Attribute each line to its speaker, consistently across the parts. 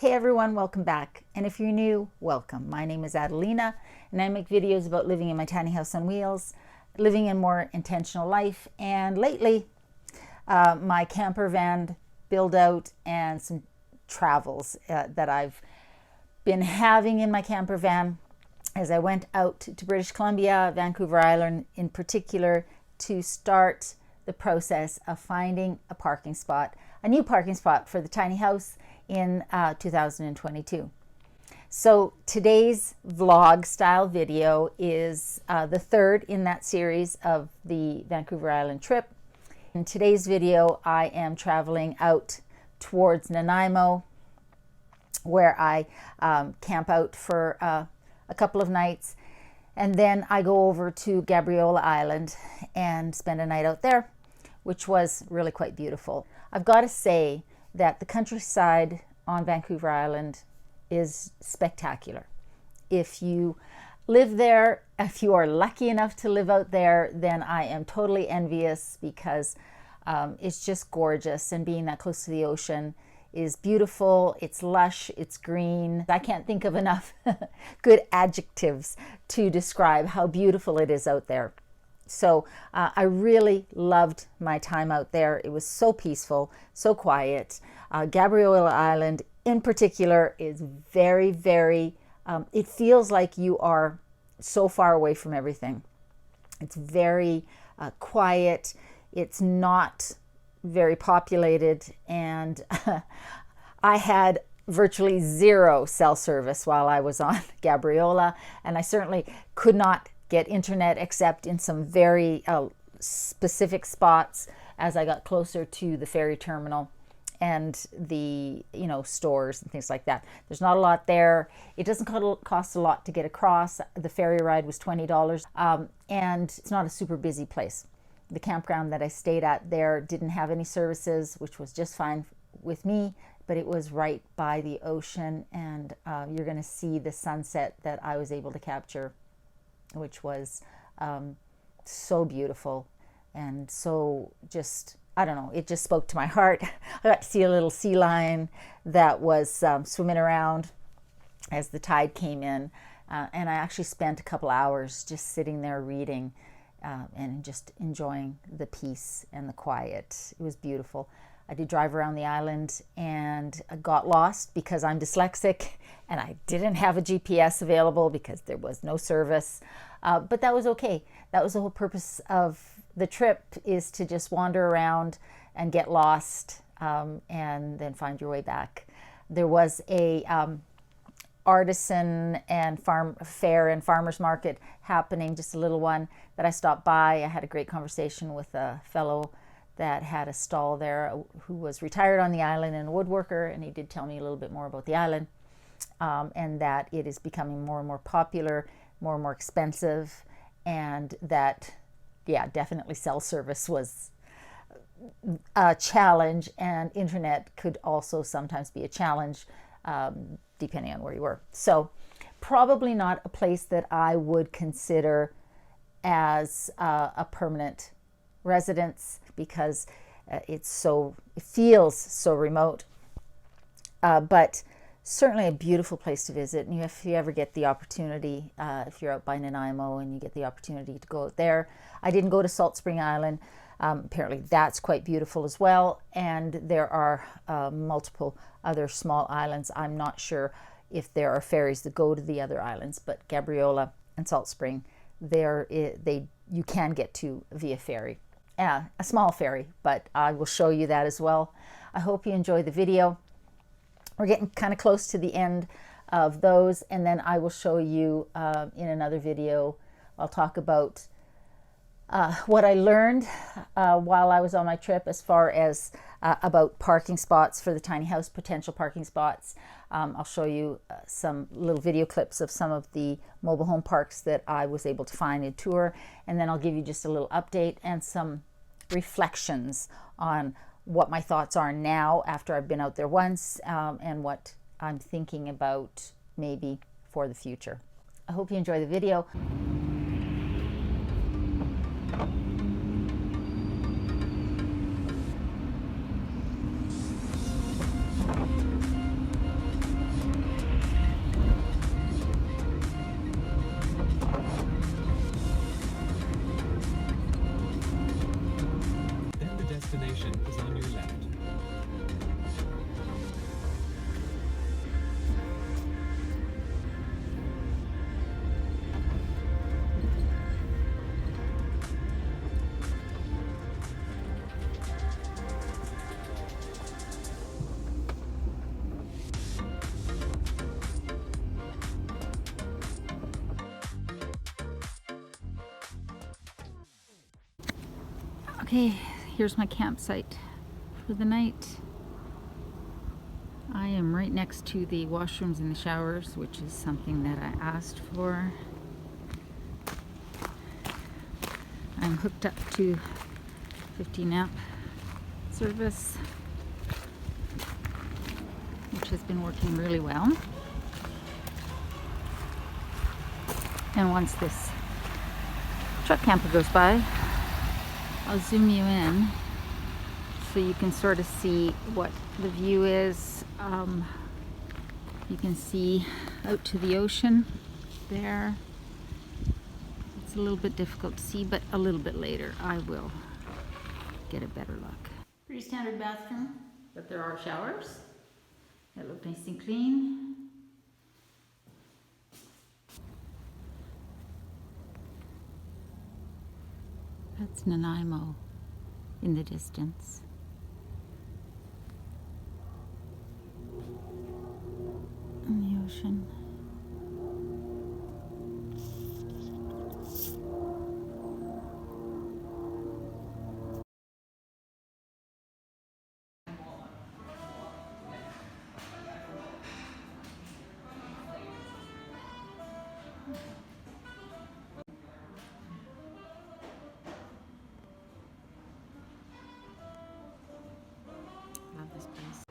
Speaker 1: Hey everyone, welcome back. And if you're new, welcome. My name is Adelina and I make videos about living in my tiny house on wheels, living a more intentional life, and lately my camper van build out and some travels that I've been having in my camper van as I went out to British Columbia, Vancouver Island in particular, to start the process of finding a parking spot, a new parking spot for the tiny house in 2022. So today's vlog style video is the third in that series of the Vancouver Island trip. In today's video, I am traveling out towards Nanaimo, where I camp out for a couple of nights, and then I go over to Gabriola Island and spend a night out there, which was really quite beautiful. I've got to say that the countryside on Vancouver Island is spectacular. If you live there, if you are lucky enough to live out there, then I am totally envious, because it's just gorgeous, and being that close to the ocean is beautiful. It's lush, it's green. I can't think of enough good adjectives to describe how beautiful it is out there. So I really loved my time out there. It was so peaceful, so quiet. Gabriola Island in particular is very, very, it feels like you are so far away from everything. It's very quiet. It's not very populated, and I had virtually zero cell service while I was on Gabriola, and I certainly could not get internet except in some very specific spots as I got closer to the ferry terminal and the stores and things like that. There's not a lot there. It doesn't cost a lot to get across. The ferry ride was $20, and it's not a super busy place. The campground that I stayed at there didn't have any services, which was just fine with me, but it was right by the ocean, and you're going to see the sunset that I was able to capture, which was so beautiful and so just, I don't know, it just spoke to my heart. I got to see a little sea lion that was swimming around as the tide came in, and I actually spent a couple hours just sitting there reading and just enjoying the peace and the quiet. It was beautiful. I did drive around the island and I got lost because I'm dyslexic and I didn't have a GPS available because there was no service. But that was okay. That was the whole purpose of the trip, is to just wander around and get lost, and then find your way back. There was a artisan and fair and farmers market happening, just a little one that I stopped by. I had a great conversation with a fellow that had a stall there who was retired on the island and a woodworker, and he did tell me a little bit more about the island, and that it is becoming more and more popular, more and more expensive, and that, yeah, definitely cell service was a challenge, and internet could also sometimes be a challenge, depending on where you were. So probably not a place that I would consider as a permanent residence, because it feels so remote, but certainly a beautiful place to visit. And if you ever get the opportunity, if you're out by Nanaimo and you get the opportunity to go out there. I didn't go to Salt Spring Island. Apparently that's quite beautiful as well, and there are multiple other small islands. I'm not sure if there are ferries that go to the other islands, but Gabriola and Salt Spring, you can get to via ferry. A small ferry, but I will show you that as well. I hope you enjoy the video. We're getting kind of close to the end of those, and then I will show you in another video. I'll talk about what I learned while I was on my trip, as far as about parking spots for the tiny house, potential parking spots. I'll show you some little video clips of some of the mobile home parks that I was able to find and tour, and then I'll give you just a little update and some reflections on what my thoughts are now after I've been out there once, and what I'm thinking about maybe for the future. I hope you enjoy the video.
Speaker 2: destination is on your left.
Speaker 1: Okay, here's my campsite for the night. I am right next to the washrooms and the showers, which is something that I asked for. I'm hooked up to 15 amp service, which has been working really well. And once this truck camper goes by, I'll zoom you in so you can sort of see what the view is. You can see out to the ocean there. It's a little bit difficult to see, but a little bit later I will get a better look. Pretty standard bathroom, but there are showers that look nice and clean. That's Nanaimo in the distance. And the ocean. Love this place.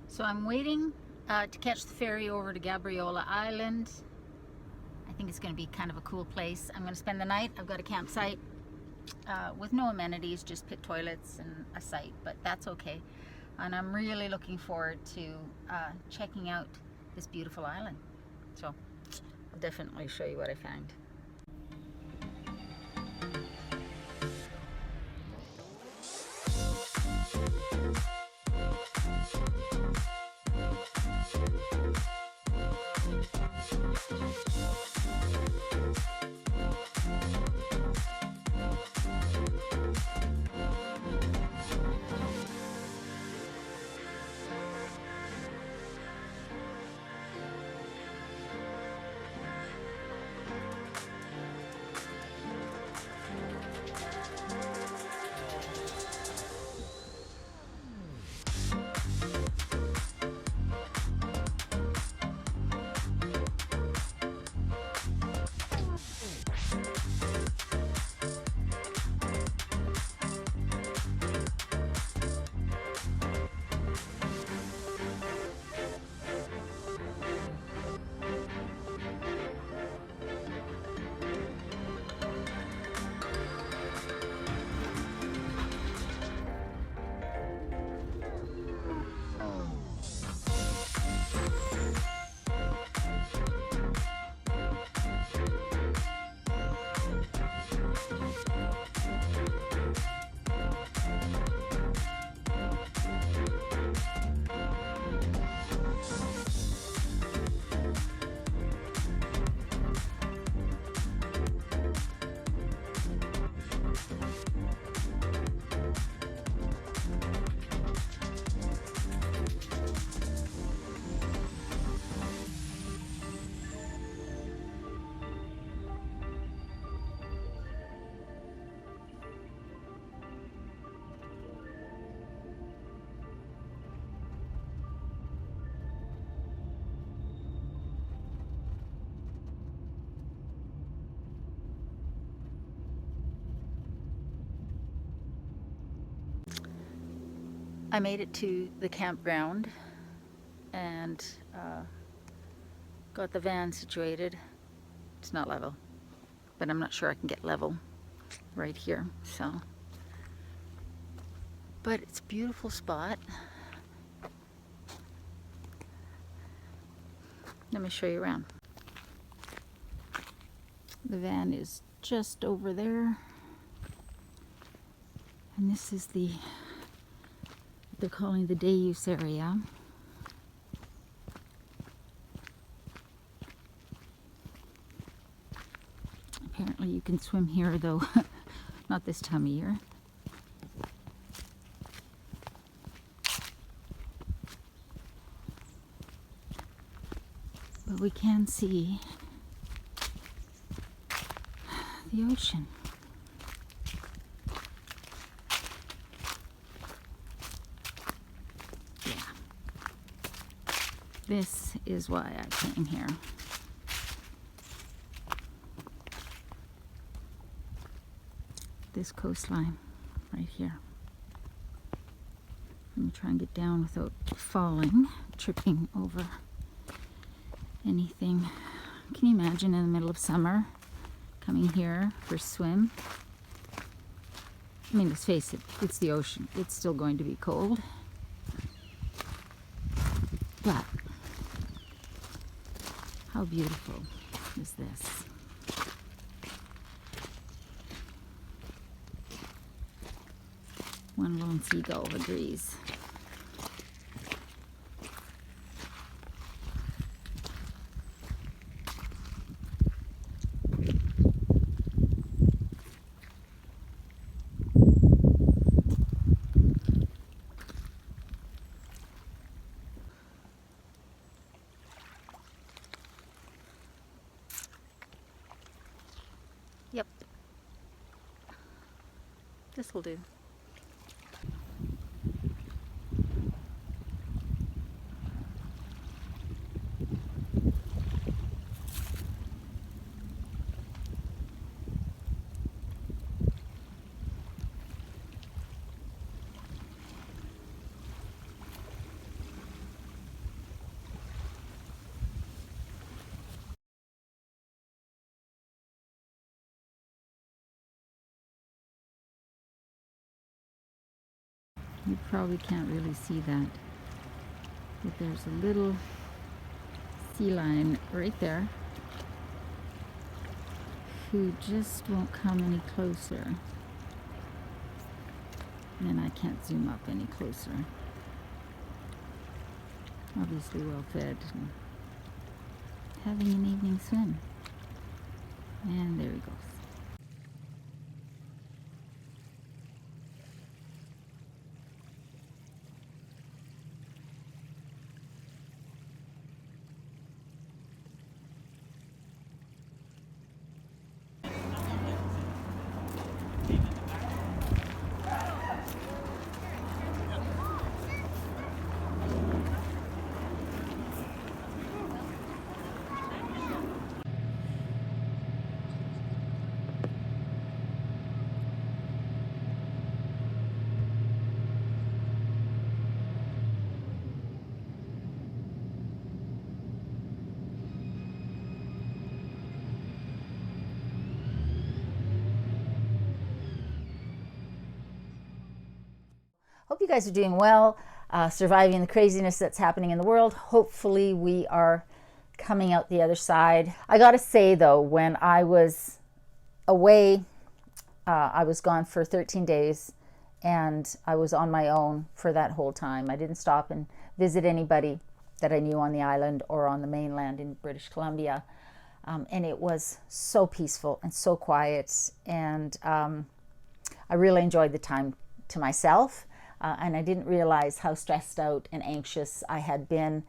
Speaker 1: So I'm waiting to catch the ferry over to Gabriola Island. I think it's going to be kind of a cool place. I'm going to spend the night. I've got a campsite with no amenities, just pit toilets and a site, but that's okay. And I'm really looking forward to checking out this beautiful island. So I'll definitely show you what I found. I made it to the campground and got the van situated. It's not level, but I'm not sure I can get level right here, so. But it's a beautiful spot. Let me show you around. The van is just over there. And this is the, they're calling the day use area. Apparently you can swim here though, not this time of year. But we can see the ocean. Yeah. This is why I came here. This coastline right here. Let me try and get down without falling, tripping over anything. Can you imagine in the middle of summer coming here for a swim? I mean, let's face it, it's the ocean. It's still going to be cold. But how beautiful is this? One lone seagull agrees. Yep. This will do. You probably can't really see that, but there's a little sea lion right there who just won't come any closer. And I can't zoom up any closer. Obviously well fed and having an evening swim. And there he goes. Hope you guys are doing well, surviving the craziness that's happening in the world. Hopefully we are coming out the other side. I gotta say though, when I was away, I was gone for 13 days and I was on my own for that whole time. I didn't stop and visit anybody that I knew on the island or on the mainland in British Columbia. And it was so peaceful and so quiet, and I really enjoyed the time to myself. And I didn't realize how stressed out and anxious I had been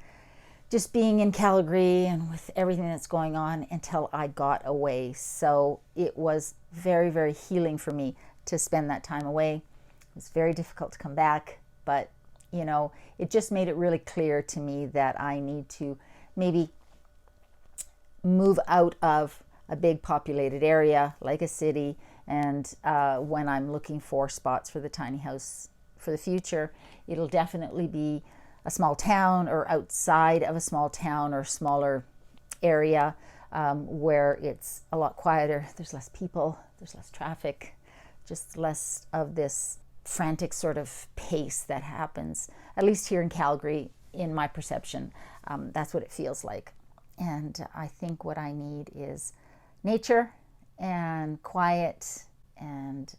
Speaker 1: just being in Calgary and with everything that's going on until I got away. So it was very, very healing for me to spend that time away. It was very difficult to come back, but you know, it just made it really clear to me that I need to maybe move out of a big populated area like a city, and when I'm looking for spots for the tiny house for the future, it'll definitely be a small town or outside of a small town or smaller area where it's a lot quieter. There's less people, there's less traffic, just less of this frantic sort of pace that happens, at least here in Calgary, in my perception. That's what it feels like. And I think what I need is nature and quiet, and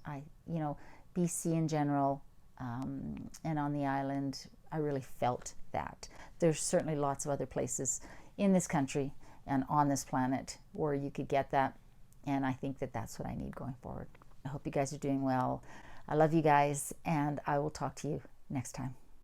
Speaker 1: BC in general, and on the island, I really felt that. There's certainly lots of other places in this country and on this planet where you could get that, and I think that that's what I need going forward. I hope you guys are doing well. I love you guys, and I will talk to you next time.